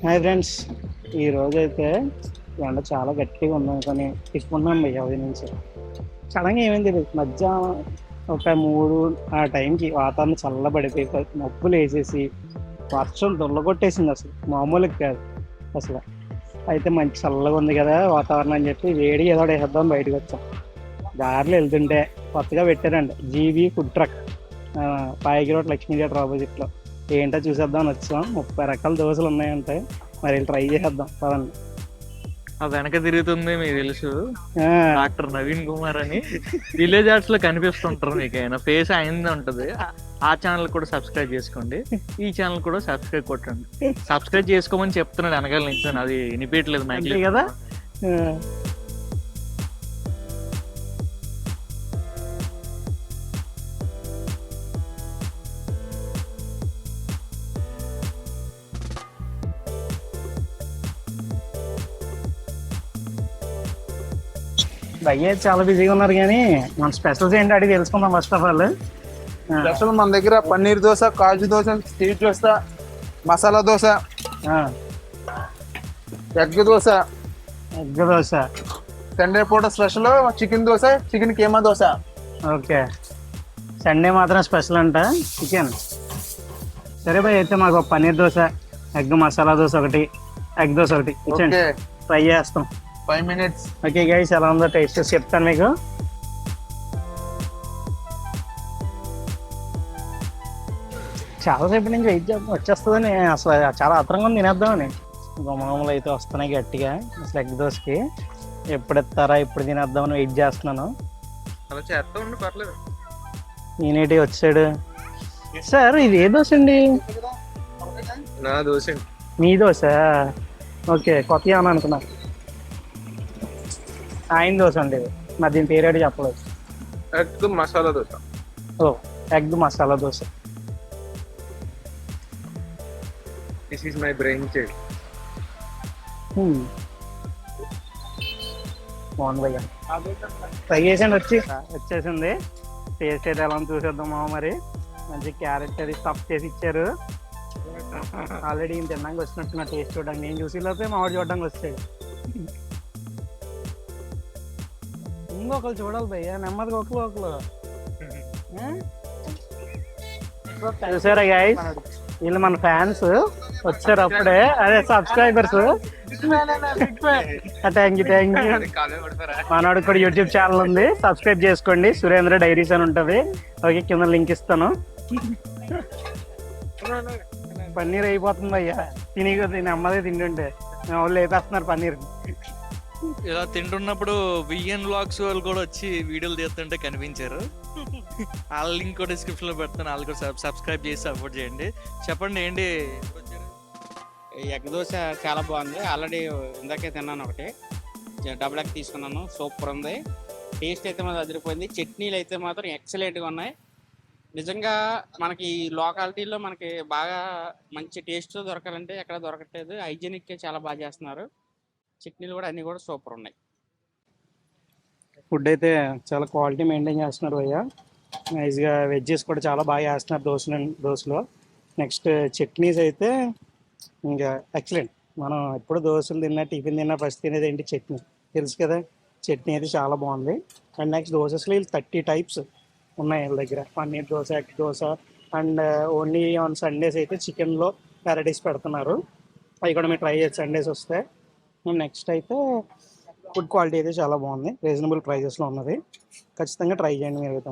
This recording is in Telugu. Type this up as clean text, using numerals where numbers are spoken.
హాయ్ ఫ్రెండ్స్, ఈరోజైతే ఎండ చాలా గట్టిగా ఉందనుకొని తిట్టుకున్నాం భయ్య ఉదయం నుంచి. సడన్గా ఏమైంది తెలియదు, మధ్యాహ్నం ఒక 3 ఆ టైంకి వాతావరణం చల్లబడిపోయి మబ్బులు వేసేసి వర్షం దొల్లగొట్టేసింది. అసలు మామూలుగా కాదు అసలు. అయితే మంచి చల్లగా ఉంది కదా వాతావరణం అని చెప్పి వేడి ఏదో ఒకటి వేసేద్దాం బయటకు వచ్చాం. దారిలో వెళ్తుంటే కొత్తగా పెట్టారండి జీబీ ఫుడ్ ట్రక్, పాయకి రోడ్ లక్ష్మీ థియేటర్ ఆపోజిట్లో. ఏంటో చూసేద్దాం అని వచ్చాం. 30 రకాల దోశలు ఉన్నాయంటే మరి ట్రై చేసేద్దాం పదండి. ఆ వెనక తిరుగుతుంది మీకు తెలుసు, ఆ, డాక్టర్ నవీన్ కుమార్ అని విలేజ్ ఆర్ట్స్ లో కనిపిస్తుంటారు మీకు. ఆయన ఫేస్ అయింది ఉంటది. ఆ ఛానల్ కూడా సబ్స్క్రైబ్ చేసుకోండి, ఈ ఛానల్ కూడా సబ్స్క్రైబ్ కొట్టండి. సబ్స్క్రైబ్ చేసుకోమని చెప్తున్నాడు వెనకాల నుంచి, అది వినిపించలేదు అంతే నాకు కదా. ఆ, భయ్య చాలా బిజీగా ఉన్నారు కానీ మన స్పెషల్స్ ఏంటి అడిగి తెలుసుకుందాం ఫస్ట్ ఆఫ్ ఆల్. స్పెషల్ మన దగ్గర పన్నీర్ దోశ, కాజు dosa, sweet dosa, masala dosa, egg dosa, egg dosa. Sunday పూట special chicken dosa, chicken keema dosa. Okay, Sunday మాత్రం స్పెషల్ అంట చికెన్. సరే భయ్, అయితే మాకు ఒక పన్నీర్ దోశ, ఎగ్ మసాలా దోశ ఒకటి, ఎగ్ దోశ ఒకటి ఇచ్చండి, ఓకే, ట్రై చేస్తాం. 5 minutes. ఓకే గైస్, ఎలా ఉందో టేస్ట్ చేసి చెప్తాను మీకు. చాలాసేపు నుంచి వెయిట్ చేద్దాం వచ్చేస్తుందని, అసలు చాలా ఆత్రంగా ఉంది తినేద్దామని. మామూలు అయితే వస్తున్నాయి గట్టిగా అసలు ఎగ్ దోశకి. ఎప్పుడు ఎత్తారా ఎప్పుడు తినేద్దామని వెయిట్ చేస్తున్నాను. అలా చేస్తా ఉండి పర్లేదు. నేనేటి వచ్చాడు సార్. ఇది ఏ దోశ అండి? నా దోశ మీ దోశ? ఓకే, కొత్తగా అని అనుకున్నా. ఆయన దోశ అండి ఇది. మరి దీని పేరేటి చెప్పలేదు. ఎగ్ మసాలా దోశ. ఓ, egg masala dosa. This is my brainchild. బాగుంది భయ్య, ట్రై చేసాను. వచ్చేసింది. టేస్ట్ అయితే ఎలా ఉందో చూసేద్దాం మామ. మరి మంచి క్యారెట్ అది స్టఫ్ చేసి ఇచ్చారు. ఆల్రెడీ తిన్నాక వచ్చినట్టున్న టేస్ట్ చూడడానికి. నేను చూసి లోపే మామిడి చూడడానికి వచ్చాడు. ఇంకొకరు చూడాలి భయ్య, నెమ్మదిగా ఒకరు చూసారా గాయస్, వీళ్ళు మన ఫ్యాన్స్ వచ్చారు అప్పుడే. అదే సబ్స్క్రైబర్స్. Thank you. మనోడికి కూడా యూట్యూబ్ ఛానల్ ఉంది, సబ్స్క్రైబ్ చేసుకోండి. సురేంద్ర డైరీస్ అని ఉంటుంది. ఓకే, కింద లింక్ ఇస్తాను. పన్నీర్ అయిపోతుంది అయ్యా, తిని అమ్మదే తింటుంటే వాళ్ళు లేపేస్తున్నారు పన్నీర్. ఇలా తింటున్నప్పుడు విఎన్ వ్లాగ్స్ వాళ్ళు కూడా వచ్చి వీడియోలు తీస్తుంటే కనిపించారు. వాళ్ళ లింక్ కూడా డిస్క్రిప్షన్ లో పెడతాను, వాళ్ళు కూడా సబ్స్క్రైబ్ చేసి సపోర్ట్ చేయండి. చెప్పండి ఏంటి ఎగ్ దోశ చాలా బాగుంది. ఆల్రెడీ ఇందాకే తిన్నాను ఒకటి, డబుల్ ఎగ్ తీసుకున్నాను. సూపర్ ఉంది, టేస్ట్ అయితే మాత్రం అదిరిపోయింది. చట్నీలు అయితే మాత్రం ఎక్సలెంట్గా ఉన్నాయి. నిజంగా మనకి ఈ లోకాలిటీలో మనకి బాగా మంచి టేస్ట్ దొరకాలంటే ఎక్కడ దొరకట్లేదు. హైజీనిక్గా చాలా బాగా చేస్తున్నారు. చట్నీలు కూడా అన్నీ కూడా సూపర్ ఉన్నాయి. ఫుడ్ అయితే చాలా క్వాలిటీ మెయింటైన్ చేస్తున్నారు భయ్య. నైస్గా వెజ్జెస్ కూడా చాలా బాగా చేస్తున్నారు దోశలో. నెక్స్ట్ చట్నీస్ అయితే ఇంకా ఎక్సలెంట్. మనం ఎప్పుడు దోశలు తిన్నా, టిఫిన్ తిన్నా ఫస్ట్ తినేది ఏంటి? చట్నీ. తెలుసు కదా, చట్నీ అయితే చాలా బాగుంది. అండ్ నెక్స్ట్ దోశస్లో 30 టైప్స్ ఉన్నాయి వీళ్ళ దగ్గర. Paneer dosa, egg dosa, and only on Sundays అయితే చికెన్లో వెరైటీస్ పెడుతున్నారు. అవి కూడా మీరు ట్రై చేయొచ్చు సండేస్ వస్తే. నెక్స్ట్ అయితే ఫుడ్ క్వాలిటీ అయితే చాలా బాగుంది, రీజనబుల్ ప్రైజెస్లో ఉన్నది. ఖచ్చితంగా ట్రై చేయండి మీరు అయితే.